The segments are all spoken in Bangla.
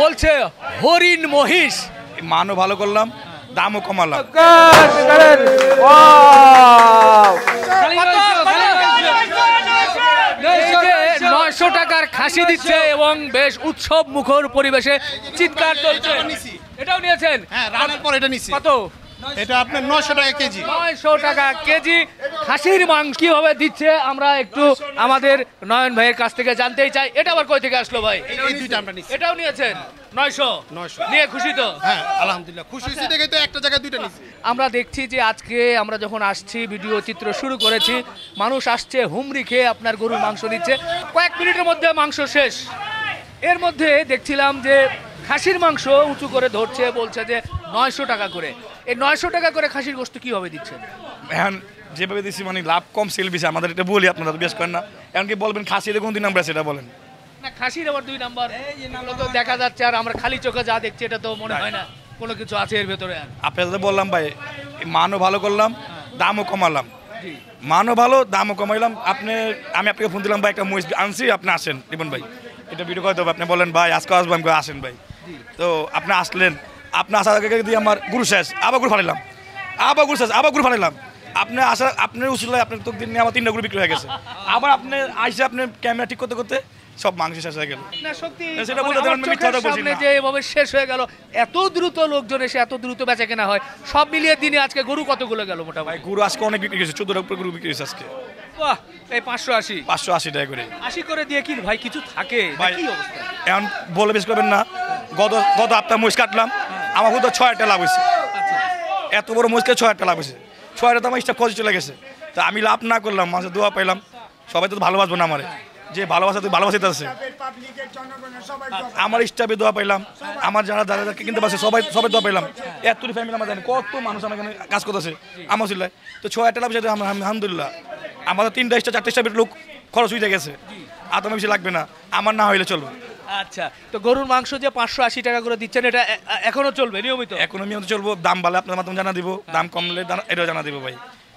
বলছে হরিণ মহিষ, মানও ভালো করলাম, দামও কমালাম। 900 টাকার খাসি দিচ্ছে এবং বেশ উৎসব মুখর পরিবেশে চিৎকার চলছে। এটাও নিয়েছেন? হ্যাঁ, রান্নার পর এটা নিছি। কত? এটা আপনার 900 টাকা কেজি। 900 টাকা কেজি খাসির মাংস কিভাবে দিচ্ছে আমরা একটু আমাদের নয়ন ভাইয়ের কাছ থেকে জানতেই চাই। এটা আবার কই থেকে আসলো ভাই? এই দুইটা আমরা নিছি। এটাও নিয়েছেন? 900 নিয়ে খুশি তো? হ্যাঁ, আলহামদুলিল্লাহ খুশি হইছি দেখে তো একটা জায়গায় দুইটা নিছি। আমরা দেখছি যে আজকে আমরা যখন আসছি ভিডিও চিত্র শুরু করেছি, মানুষ আসছে হুমড়ি খেয়ে আপনার গরুর মাংস নিচ্ছে। কয়েক মিনিটের মধ্যে মাংস শেষ। এর মধ্যে দেখছিলাম যে খাসির মাংস উঁচু করে ধরছে, বলছে যে 900 টাকা করে। এই 900 টাকা করে খাসির গোশত কিভাবে দিচ্ছেন? এখন যেভাবে দিচ্ছি মানে লাভ কম সেল বেশি, আমাদের এটা বলি, আপনারা তো বেশ করেন না। এখন কি বলবেন খাসিতে কোন দিন আমরা সেটা বলেন না, খাসির আবার 2 নাম্বার তো দেখা যাচ্ছে। আর আমরা খালি চোখে যা দেখছি এটা তো মনে হয় না কোনো কিছু আছে এর ভেতরে। আপনাদের বললাম ভাই, মানও ভালো করলাম, দামও কমালাম। মানও ভালো, দামও কমাইলাম। আমি আপনাকে ফোন দিলাম ভাই, একটা মহিষ আনছি, আপনি আসেন রিপন ভাই, এটা ভিডিও করে দেবো। আপনি বলেন ভাই আজকে আসবো, আমি আসেন ভাই। তো আপনি আসলেন, আপনি আসার আগে দিয়ে আমার গুরু শেষ, আবার গুরু ফাটাইলাম, আবার গুরু শেষ, আবার গুরু ফাটাইলাম। আপনি আসার আপনার উচিত আপনার তো দিন নিয়ে আমার 3টা গুরু বিক্রি হয়ে গেছে। আবার আপনি আইসে আপনি ক্যামেরা ঠিক করতে করতে সব মাংস শেষ হয়ে গেল। না সত্যি সেটা বলতে দেন, আমি মিথ্যা কথা বলছি না। যে এভাবে শেষ হয়ে গেল, এত দ্রুত লোকজন এসে এত দ্রুত বেচা কেনা হয়। সব মিলিয়ে দিনে আজকে গরু কতগুলো গেল মোটামুটি? ভাই গরু আজকে অনেক বিক্রি হয়েছে, 14টার উপরে গরু বিক্রি হয়েছে আজকে। বাহ, এই 580 580 টাকা করে। 80 করে দিয়ে কি ভাই কিছু থাকে? কি অবস্থা এখন বলে বেশ করবেন না। গত সপ্তাহে মহিষ কাটলাম, আমার হুদা 6 টাকা লাভ হয়েছে। এত বড় মহিষকে 6 টাকা লাভ হয়েছে। 6 টাকা আমার স্টাফ খরচ চলে গেছে। তা আমি লাভ না করলাম, মাসে দোয়া পাইলাম। সবাই তো ভালোবাসবো না আমারে, যে ভালোবাসা তুই ভালোবাসিতে আছে। আমার স্টাফে দোয়া পাইলাম, আমার যারা যারা কিনতে পারছে সবাই দোয়া পাইলাম। এতটি ফ্যামিলি আমার জানি কত মানুষ আমার এখানে কাজ করতেছে আমার ছিল। তো 6 টাকা লাভ হয়েছে আলহামদুলিল্লাহ। আমাদের 3টা স্টাফ 4টা স্টাফের লোক খরচ হয়ে গেছে, আর তো বেশি লাগবে না, আমার না হইলে চলবে। আচ্ছা, তো গরুর মাংস যে 580 টাকা করে দিচ্ছেন, এটা এখনো চলবে নিয়মিত? এখনো নিয়মিত চলবো। দাম বাড়লে আপনার মাধ্যমে জানা দিব, দাম কমলে এটাও জানা দিব ভাই।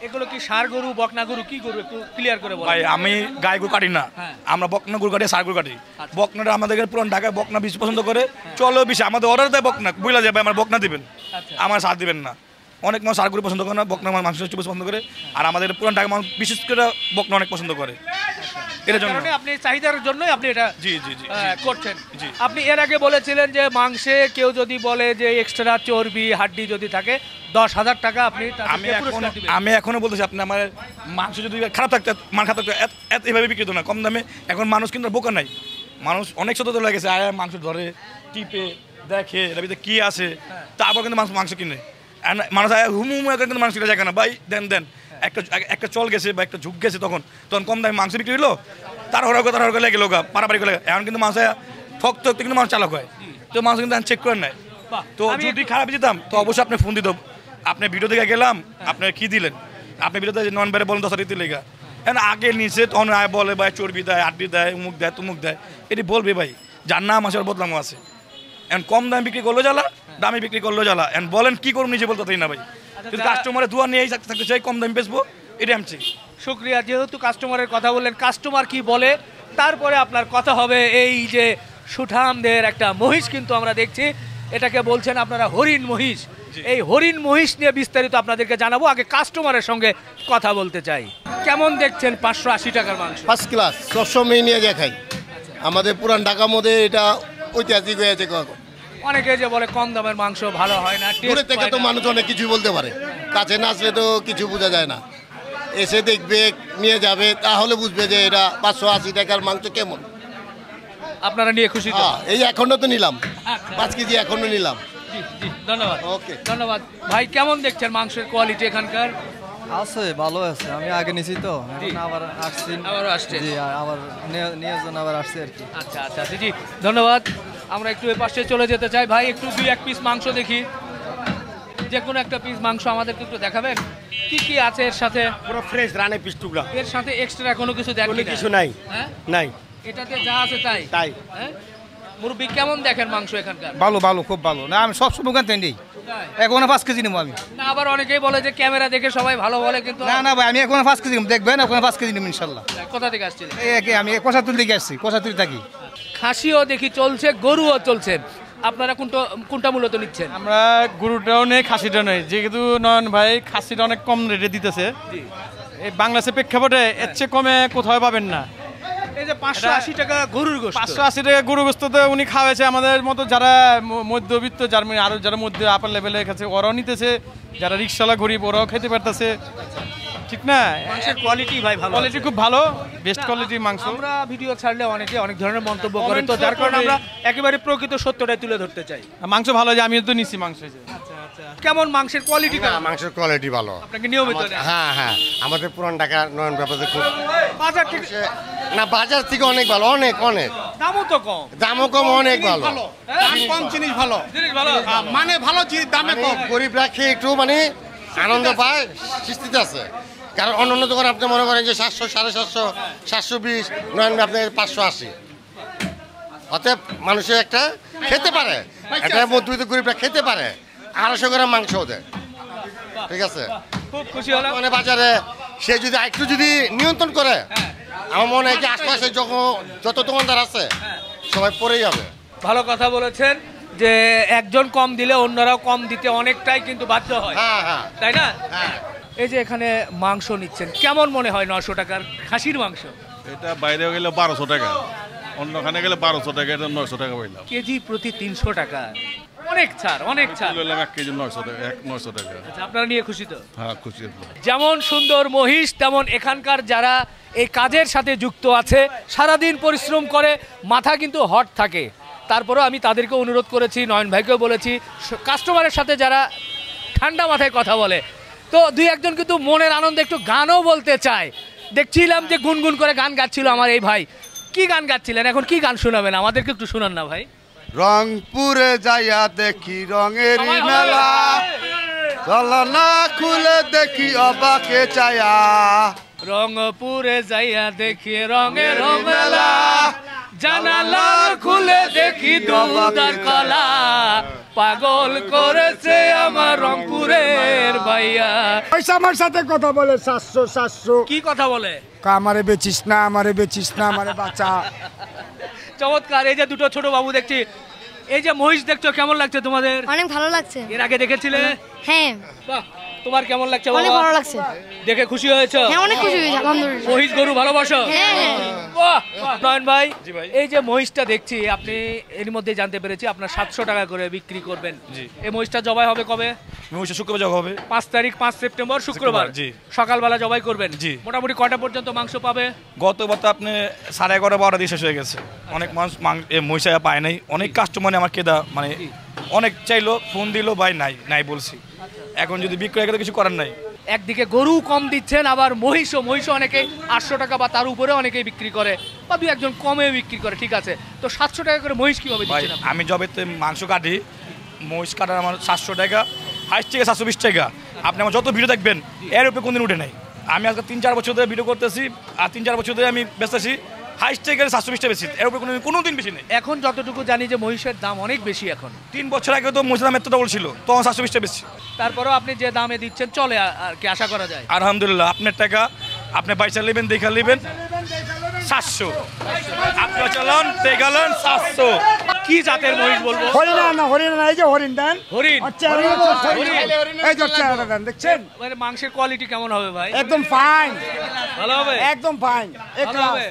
এগুলো কি ষাঁড় গরু, বকনা গরু, কি গরু একটু ক্লিয়ার করে বলেন। ভাই আমি গাই গরু কাটি না, আমরা বকনা গরু কাটি, ষাঁড় গরু কাটি। বকনাটা আমাদের পুরান ঢাকায় বকনা বেশি পছন্দ করে, চলো বেশি আমাদের অর্ডার দেয় বকনা, বুঝলা যাবে আমার বকনা দিবেন, আমার ষাঁড় দিবেন না। অনেক মানুষ ষাঁড় গরু পছন্দ করে না, বকনা মাংস পছন্দ করে। আর আমাদের পুরান ঢাকা মানুষ বিশেষ করে বকনা অনেক পছন্দ করে। এর জন্য আপনি চাহিদার জন্যই আপনি এটা জি জি জি করছেন। আপনি এর আগে বলেছিলেন যে মাংসে কেউ যদি বলে যে এক্সট্রা চর্বি হাড্ডি যদি থাকে 10,000 টাকা আপনি। আমি এখনো বলতেছি, আপনি আমার মাংস যদি খারাপ থাকতো, মান খারাপ থাকতো, এভাবে বিক্রি হতো না কম দামে। এখন মানুষ কিন্তু বোকা নাই, মানুষ অনেক সতর্ক লাগেছে, আয় মাংস ধরে টিপে দেখে এর ভিতরে কি আছে, তারপর কিন্তু মাংস কিনে। মানুষ হুমু কিন্তু মানুষ কিনে যায় না ভাই, দেন একটা চল গেছে বা একটা ঝুঁক গেছে, তখন কম দামে মাংস বিক্রি হলো, তার হরকা লেগে লোক পারাপারি করে। এখন কিন্তু মানুষ ঠকতে কিন্তু মানুষ চালক হয়, তো মানুষ কিন্তু চেক করে নেয়। তো যদি খারাপ যেতাম তো অবশ্যই আপনি ফোন দিত, আপনি ভিডিও দেখে গেলাম, আপনি কি দিলেন, আপনি ভিডিওতে নন বেড়ে বলেন 10 দিতে লেগা। এখন আগে নিচে তখন আয় বলে ভাই চর্বি দেয়, হাড্ডি দেয়, উমুক দেয়, তুমুক দেয়, এটি বলবে ভাই, যার নাম আছে ওর বদনামও আছে। এখন কম দামে বিক্রি করলো জ্বালা, দামে বিক্রি করলো জ্বালা। এখন বলেন কি করুন নিজে বলতে না ভাই, কিন্তু কাস্টমারের দোয়া নিয়েই থাকতে চাই, কম দামে বেচবো, এটা আমি চাই। শুক্রিয়া, যেহেতু কাস্টমারের কথা বললেন, কাস্টমার কি বলে তারপরে আপনার কথা হবে। এই যে সুঠামদের একটা মহিষ কিন্তু আমরা দেখছি, এটাকে বলছেন আপনারা হরিণ মহিষ। এই হরিণ মহিষ নিয়ে বিস্তারিত আপনাদেরকে জানাবো, আগে কাস্টমারের সঙ্গে কথা বলতে চাই। কেমন দেখছেন 580 টাকার মাংস? ফার্স্ট ক্লাস, সবসময় নিয়ে যায় খাই। আমাদের পুরান ঢাকার মধ্যে এটা ঐতিহাসিক হয়েছে। অনেকে যে বলে কম দামের মাংস ভালো হয় না, দূরে থেকে তো মানুষ অনেক কিছু বলতে পারে, কাছে না আসলে তো কিছু বোঝা যায় না। এসে দেখবে, নিয়ে যাবে, তাহলে বুঝবে যে এটা 580 টাকার মাংস কেমন। আপনারা নিয়ে খুশি? এই এখনো তো নিলাম 5 কেজি, এখনো নিলাম। ধন্যবাদ। ওকে, ধন্যবাদ ভাই। কেমন দেখছেন মাংসের কোয়ালিটি এখানকার? আছে, ভালো আছে। আমি আগে নিছি তো, এখন আবার আসছি, আবার আসছে। জি, আবার নিয়োজন আবার আসছে আর কি। আচ্ছা আচ্ছা জি, ধন্যবাদ। আমরা একটু এ পাশে চলে যেতে চাই। ভাই একটু 2-1 পিস মাংস দেখি, যে কোনো একটা পিস মাংস আমাদেরকে একটু দেখাবেন, কি কি আছে এর সাথে? পুরো ফ্রেশ রানে পিস টুকরা, এর সাথে এক্সট্রা কোনো কিছু দেন? কোনো কিছু নাই। হ্যাঁ, নাই, এটাতে যা আছে তাই। তাই হ্যাঁ, মুরব্বি কেমন দেখেন মাংস এখানকার? ভালো ভালো খুব ভালো না আমি সবসময় ওখান থেকে নেই এখন 5 কেজি নেবো আমি না আবার অনেকেই বলে যে ক্যামেরা দেখে সবাই ভালো বলে, কিন্তু না না ভাই আমি এখন 5 কেজি নেবো দেখবেন এখন 5 কেজি নেবো ইনশাল্লাহ কোথা থেকে আসছিলেন? আমি কোষাতুল দিকে আসছি কোষাতুল থাকি খাসিও দেখি চলছে, গরুও চলছে, আপনারা কোনটা মূলত নিচ্ছেন? আমরা গরুটাও নেই খাসিটাও নেই, যেহেতু নয়ন ভাই খাসিটা অনেক কম রেটে দিতেছে, এই বাংলাদেশের প্রেক্ষাপটে এর চেয়ে কমে কোথাও পাবেন না। এই যে 580 টাকা গরুর গোশত, 580 টাকা গরু গোস্ত তো উনি খাওয়াছে আমাদের মতো যারা মধ্যবিত্ত, জার্মানি আরো যারা মধ্যে আপার লেভেলে খাচ্ছে ওরাও নিতেছে, যারা রিক্সাওয়ালা গরিব ওরাও খেতে পারতেছে, ঠিক না? মাংসের কোয়ালিটি ভাই ভালো, কোয়ালিটি খুব ভালো, বেস্ট কোয়ালিটির মাংস। আমরা ভিডিও ছাড়লে অনেকে অনেক ধরনের মন্তব্য করে, তো যার কারণে আমরা একেবারে প্রকৃত সত্যটাই তুলে ধরতে চাই। মাংস ভালো, যে আমি তো নিছি মাংস। কেমন মাংসের কোয়ালিটি? মাংসের কোয়ালিটি ভালো। আপনাকে নিয়মিত নেন? হ্যাঁ হ্যাঁ, আমাদের পুরান ঢাকা নয়ন ব্যাপারে খুব বাজার থেকে না, বাজার থেকে অনেক ভালো, অনেক অনেক দামও তো কম, দামও কম, অনেক ভালো। দাম কম, জিনিস ভালো, মানে ভালো, দামে কম। গরিব রাখে একটু মানে আনন্দ পায়, শিস্তিতে আছে। কারণ অন্য দোকান আপনি মনে করেন যে 700, 750, 720, নয়ন আপনার 580। অতএব মানুষের একটা খেতে পারে, একটা মধ্যবিত্ত গরিবরা খেতে পারে, 250 গ্রাম মাংস দেয়, ঠিক আছে? খুব খুশি হলাম। মানে বাজারে সে যদি একটু যদি নিয়ন্ত্রণ করে, আমার মনে হয় যে আশপাশে যত দোকানদার আছে সবাই পড়ে যাবে। ভালো কথা বলেছেন যে একজন কম দিলে অন্যরাও কম দিতে অনেকটাই কিন্তু বাধ্য হয়, হ্যাঁ হ্যাঁ তাই না? হ্যাঁ। এই যে এখানে মাংস নিচ্ছেন, কেমন মনে হয় 900 টাকার খাসির মাংস? এটা বাইরে গেলে 1200 টাকা, অন্যখানে গেলে 1200 টাকা, এটা 900 টাকা পাইলাম। কেজি প্রতি 300 টাকা, অনেক ছাড়, অনেক ছাড়। লইলাম 1 কেজি 900 টাকা, 900 টাকা। আচ্ছা, আপনারা নিয়ে খুশি তো? হ্যাঁ খুশি একদম। যেমন সুন্দর মহিষ, তেমন এখানকার যারা এই কাজের সাথে যুক্ত আছে, সারাদিন পরিশ্রম করে, মাথা কিন্তু হট থাকে। তারপরেও আমি তাদেরকে অনুরোধ করেছি, নয়ন ভাইকেও বলেছি, কাস্টমারের সাথে যারা ঠান্ডা মাথায় কথা বলে, তো দুই একজন কিন্তু মনের আনন্দে একটু গানও বলতে চায়। দেখছিলাম যে গুনগুন করে গান গাচ্ছিল আমার এই ভাই। কি গান গাচ্ছিলেন? এখন কি গান শোনাবেন আমাদেরকে? একটু শোনান না ভাই। রংপুরে যাইয়া দেখি রঙের মেলা, চলা না খুলে দেখি অবাকে চায়া। রংপুরে যাইয়া দেখি রঙের মেলা, জানালা খুলে দেখি দুধার কলা, পাগল করেছে আমার রংপুরের ভাইয়া। পয়সা আমার সাথে কথা বলে 700। কি কথা বলে? আমারে বেচিস না, আমারে বেচিস না, আমারে বাঁচা। চমৎকার। এই যে দুটো ছোট বাবু দেখছি, এই যে মহিষ দেখছো, কেমন লাগছে তোমাদের? অনেক ভালো লাগছে। এর আগে দেখেছিলে? হ্যাঁ। বাহ, তোমার কেমন লাগছে? অনেক ভালো লাগছে। দেখে খুশি হয়েছো? হ্যাঁ, অনেক খুশি হয়েছি আলহামদুলিল্লাহ। মহিষ গরু ভালোবাসো? হ্যাঁ হ্যাঁ। বাহ, নয়ন ভাই, এই যে মহিষটা দেখছি, আপনি এর মধ্যে জানতে পেরেছি আপনার 700 টাকা করে বিক্রি করবেন। এই মহিষটা জবাই হবে কবে? মহিষটা শুক্রবার জবাই হবে, 5 তারিখ, 5 সেপ্টেম্বর, শুক্রবার। জি। সকালবেলা জবাই করবেন? জি। মোটামুটি কয়টা পর্যন্ত মাংস পাবে? গতবার তো আপনি 11:30 12 দিয়ে শেষ হয়ে গেছে। অনেক মানুষ মহিষা পায় নাই, অনেক কাস্টমার আমার কেদা মানে অনেক চাইলো, ফোন দিল, ভাই নাই নাই বলছি। এখন যদি বিক্রি হয় কিছু করার নাই। একদিকে গরু কম দিচ্ছেন, আবার মহিষও অনেকে 800 টাকা বা তার উপরে অনেকেই বিক্রি করে, বা দুই একজন কমে বিক্রি করে, ঠিক আছে। তো 700 টাকা করে মহিষ কিভাবে ভাই দিচ্ছেন? আমি জবেতে মাংস কাটি, মহিষ কাটার আমার 700 টাকা, হাইস্ট থেকে 720 টাকা। আপনি আমার যত ভিডিও দেখবেন এর উপরে কোনদিন উঠে নাই। আমি আজকে 3-4 বছর ধরে ভিডিও করতেছি, আর 3-4 বছর ধরে আমি বেচতেছি হাইস্ট থেকে 720 টাকা বেশি, এর উপরে কোনোদিন বেশি নেই। এখন যতটুকু জানি যে মহিষের দাম অনেক বেশি এখন। 3 বছর আগে তো মহিষের দাম এত ডবল ছিল, তখন 720 টাকা বেশি। তারপরেও আপনি যে দামে দিচ্ছেন চলে, আর কি আশা করা যায়? আলহামদুলিল্লাহ, আপনার টাকা আপনি পয়সা নেবেন, দেখা নেবেন 700, আপনার চালান দেখালেন 700। কি জাতের মহিষ বলবো? হরিণা না, হরিণা না, এই যে হরিণ দেন, হরিণ। এই যে চেহারা দেন, দেখছেন? মানে মাংসের কোয়ালিটি কেমন হবে ভাই? একদম ফাইন, ভালো হবে, একদম ফাইন। ভালো হবে।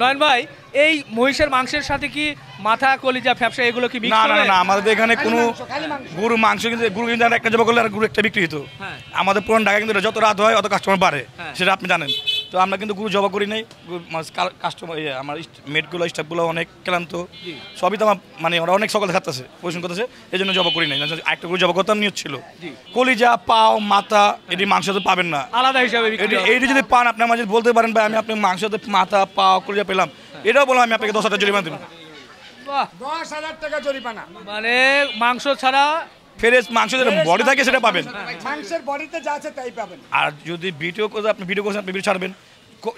নয়ন ভাই, এই মহিষের মাংসের সাথে কি মাথা, কলিজা, ফ্যাপসা এগুলো কি মিক্স না হবে? না না, আমাদের এখানে কোনো গরু মাংস কিন্তু গরু কিন্তু একটা জবা করলে আর গরু একটা বিক্রি হতো। আমাদের পুরান ঢাকা কিন্তু যত রাত হয় অত কাস্টমার বাড়ে, সেটা আপনি জানেন। তো আমরা কিন্তু গরু জবা করি নাই, কাস্টমার আমার মেটগুলো স্টাফগুলো অনেক ক্লান্ত, সবই তো আমার মানে ওরা অনেক সকালে খাচ্ছে, পরিশ্রম করতেছে, এই জন্য জবা করি নাই। একটা গরু জবা করতাম নিয়ত ছিল। কলিজা, পাও, মাথা, এটি মাংস তো পাবেন না আলাদা হিসাবে বিক্রি হবে। এইটি যদি পান আপনি আমাদের বলতে পারেন ভাই আমি আপনি মাংসতে মাথা, পাও, কলিজা পেলাম, এটাও বললাম আমি আপনাকে 10,000 জরিমানা দেব। 10,000 টাকা জরিমানা। মানে মাংস ছাড়া ফ্রেশ মাংস যেটা বডি থাকে সেটা পাবেন, মাংসের বডিতে যা আছে তাই পাবেন। আর যদি ভিডিও করে আপনি ভিডিও করছেন আপনি ভিডিও ছাড়বেন,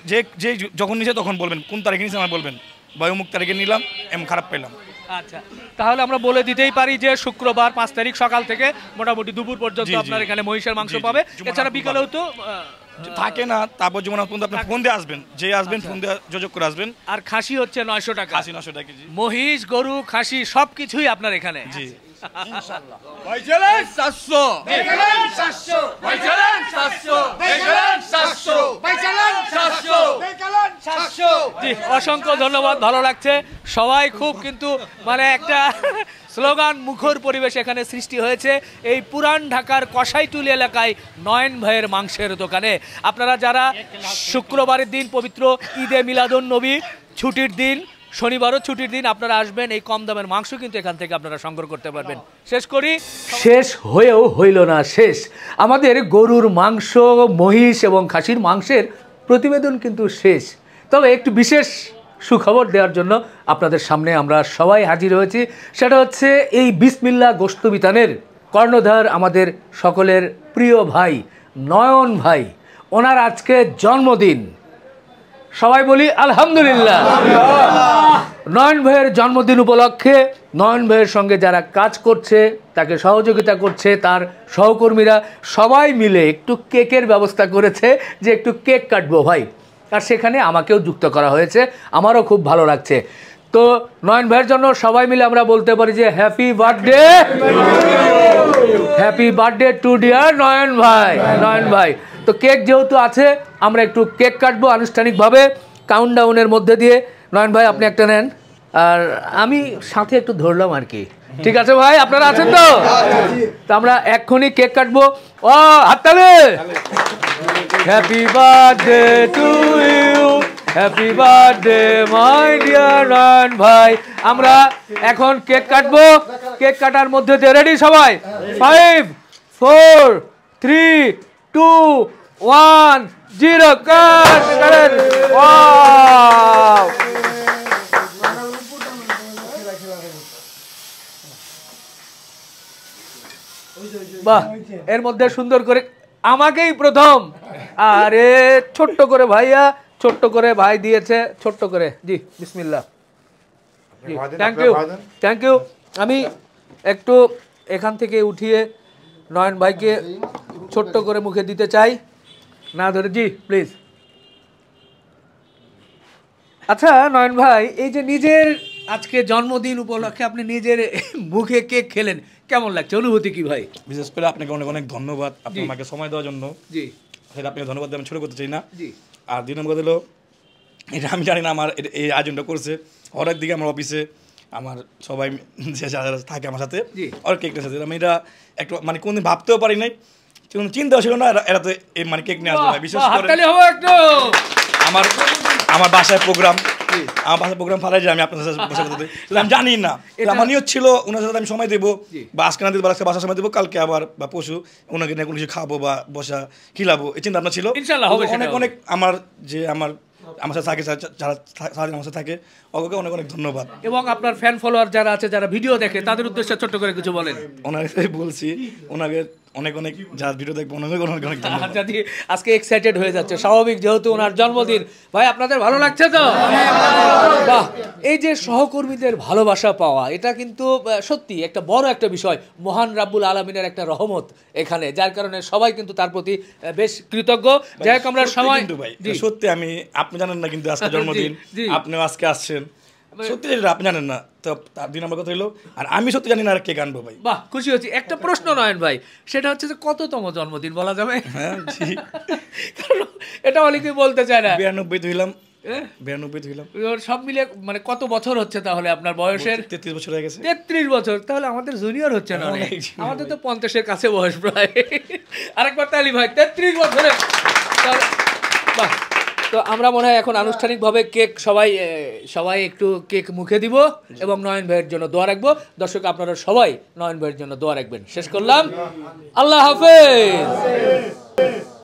যে যে যখন নিছে তখন বলবেন কোন তারিখে নিছে আমার বলবেন, ভাই অমুক তারিখে নিলাম, এমন খারাপ পেলাম, আচ্ছা, তাহলে আমরা বলে দিতেই পারি যে শুক্রবার 5 তারিখ সকাল থেকে মোটামুটি দুপুর পর্যন্ত আপনার এখানে মহিষের মাংস পাবে। এছাড়া বিকালেও তো থাকে না, তারপর যেমন আপনি ফোন দিয়ে আসবেন, যে আসবেন ফোন দিয়ে যোগাযোগ করে আসবেন। আর খাসি হচ্ছে 900 টাকা, খাসি 900 টাকা কেজি, মহিষ গরু খাসি সবকিছুই আপনার এখানে। জি ইনশাআল্লাহ। ভাই চলেন 700, ভাই চলেন 700, ভাই চলেন 700, ভাই চলেন 700, ভাই চলেন 700, ভাই চলেন 700। জি, অসংখ্য ধন্যবাদ, ভালো লাগছে। সবাই খুব কিন্তু মানে একটা স্লোগান মুখর পরিবেশ এখানে সৃষ্টি হয়েছে এই পুরান ঢাকার কসাইটুলি এলাকায় নয়ন ভাইয়ের মাংসের দোকানে। আপনারা যারা শুক্রবারের দিন পবিত্র ঈদে মিলাদুন নবী ছুটির দিন, শনিবারও ছুটির দিন আপনারা আসবেন, এই কম দামের মাংস কিন্তু এখান থেকে আপনারা সংগ্রহ করতে পারবেন। শেষ করি, শেষ হয়েও হইল না শেষ। আমাদের গরুর মাংস, মহিষ এবং খাসির মাংসের প্রতিবেদন কিন্তু শেষ, তবে একটু বিশেষ সুখবর দেওয়ার জন্য আপনাদের সামনে আমরা সবাই হাজির হয়েছি। সেটা হচ্ছে এই বিসমিল্লাহ গোশত বিতানের কর্ণধার আমাদের সকলের প্রিয় ভাই নয়ন ভাই, ওনার আজকে জন্মদিন। সবাই বলি আলহামদুলিল্লাহ। নয়ন ভাইয়ের জন্মদিন উপলক্ষে নয়ন ভাইয়ের সঙ্গে যারা কাজ করছে, তাকে সহযোগিতা করছে, তার সহকর্মীরা সবাই মিলে একটু কেকের ব্যবস্থা করেছে যে একটু কেক কাটবো ভাই, আর সেখানে আমাকেও যুক্ত করা হয়েছে, আমারও খুব ভালো লাগছে। তো নয়ন ভাইয়ের জন্য সবাই মিলে আমরা বলতে পারি যে happy birthday, happy birthday to dear Nayan ভাই। নয়ন ভাই, তো কেক যেহেতু আছে আমরা একটু কেক কাটবো আনুষ্ঠানিকভাবে কাউন্টডাউনের মধ্যে দিয়ে। নয়ন ভাই আপনি একটা নেন, আর আমি সাথে একটু ধরলাম আর কি। ঠিক আছে ভাই, আপনারা আছেন তো? তো আমরা এক্ষুনি কেক কাটবো। ও হাততালি। Happy birthday to you, happy birthday my dear Nayan ভাই। আমরা এখন কেক কাটবো, কেক কাটার মধ্যে দিয়ে রেডি সবাই? 5 4 3 2 1 0 কাট করেন। ওয়াও, বাহ, এর মধ্যে সুন্দর করে আমাকেই প্রথম, আরে ছোট্ট করে ভাইয়া, ছোট্ট করে ভাই দিয়েছে, ছোট্ট করে। জি বিসমিল্লাহ। জি থ্যাংক ইউ, থ্যাংক ইউ। আমি একটু এখান থেকে উঠিয়ে নয়ন ভাইকে ছোট্ট করে মুখে দিতে চাই, না ধরে। জি প্লিজ। আচ্ছা নয়ন ভাই, এই যে নিজের আজকে জন্মদিন উপলক্ষে আপনি নিজের মুখে কেক খেলেন, কেমন লাগছে, অনুভূতি কি ভাই? বিশেষ করে আপনাকে অনেক অনেক ধন্যবাদ, আপনি আমাকে সময় দেওয়ার জন্য। জি, সেটা আপনাকে ধন্যবাদ দিয়ে আমি ছোটো করতে চাই না। জি। আর 2 নম্বর হলো, এটা আমি জানি না আমার এই আয়োজনটা করছে হঠাৎ দিকে আমার অফিসে আমার সবাই যে যারা থাকে আমার সাথে আর কেকটার সাথে, আমি এটা একটু মানে কোনদিন ভাবতেও পারি নাই, চিন্তাও ছিল না এরা তো এই মানে কেক নিয়ে আসবে। বিশেষ করে আমার বাসায় প্রোগ্রাম, আমার বাসায় প্রোগ্রাম ফালাই যায়, আমি আপনার সাথে বসে করতে আমি জানি না, আমার নিয়ত ছিল ওনার সাথে আমি সময় দেবো, বা আজকে না দিতে আজকে বাসার সময় দেবো, কালকে আবার বা পশু ওনাকে নিয়ে কোনো কিছু খাবো বা বসা খিলাবো, এই চিন্তা আপনার ছিল। অনেক অনেক আমার যে আমার সাথে থাকে, যারা সারাদিন আমার সাথে থাকে, ওকে অনেক অনেক ধন্যবাদ। এবং আপনার ফ্যান ফলোয়ার যারা আছে, যারা ভিডিও দেখে, তাদের উদ্দেশ্যে ছোট্ট করে কিছু বলেন। ওনাকে বলছি, ওনাকে অনেক অনেক যারা ভিডিও দেখবো অনেক অনেক অনেক ধন্যবাদ। যদি আজকে এক্সাইটেড হয়ে যাচ্ছে, স্বাভাবিক, যেহেতু ওনার জন্মদিন। ভাই আপনাদের ভালো লাগছে তো? বাহ, এই যে সহকর্মীদের ভালোবাসা পাওয়া, এটা কিন্তু সত্যি একটা বড় একটা বিষয়, মহান রাব্বুল আলামিনের একটা রহমত এখানে, যার কারণে সবাই কিন্তু তার প্রতি বেশ কৃতজ্ঞ। যাই হোক, আমরা সময় সত্যি, আমি আপনি জানেন না কিন্তু আজকে জন্মদিন, আপনিও আজকে আসছেন, সত্যি আপনি জানেন না, তো তার 2 নম্বর কথা হলো, আর আমি সত্যি জানি না আর কে গানবো ভাই। বাহ, খুশি হচ্ছি। একটা প্রশ্ন নয়ন ভাই, সেটা হচ্ছে যে কততম জন্মদিন বলা যাবে? হ্যাঁ এটা অনেকেই বলতে চায় না। 92 হইলাম। 92 হইলাম। সব মিলে মানে কত বছর হচ্ছে তাহলে আপনার বয়সের? 33 বছর হয়ে গেছে। 33 বছর, তাহলে আমাদের জুনিয়র হচ্ছে না? আমাদের তো 50-এর কাছে বয়স প্রায়। আরেকবার তালি ভাই, 33 বছরে। বাহ, তো আমরা মনে হয় এখন আনুষ্ঠানিকভাবে কেক সবাই একটু কেক মুখে দিব এবং নয়ন ভাইয়ের জন্য দোয়া রাখবো। দর্শক আপনারা সবাই নয়ন ভাইয়ের জন্য দোয়া রাখবেন। শেষ করলাম, আল্লাহ হাফেজ।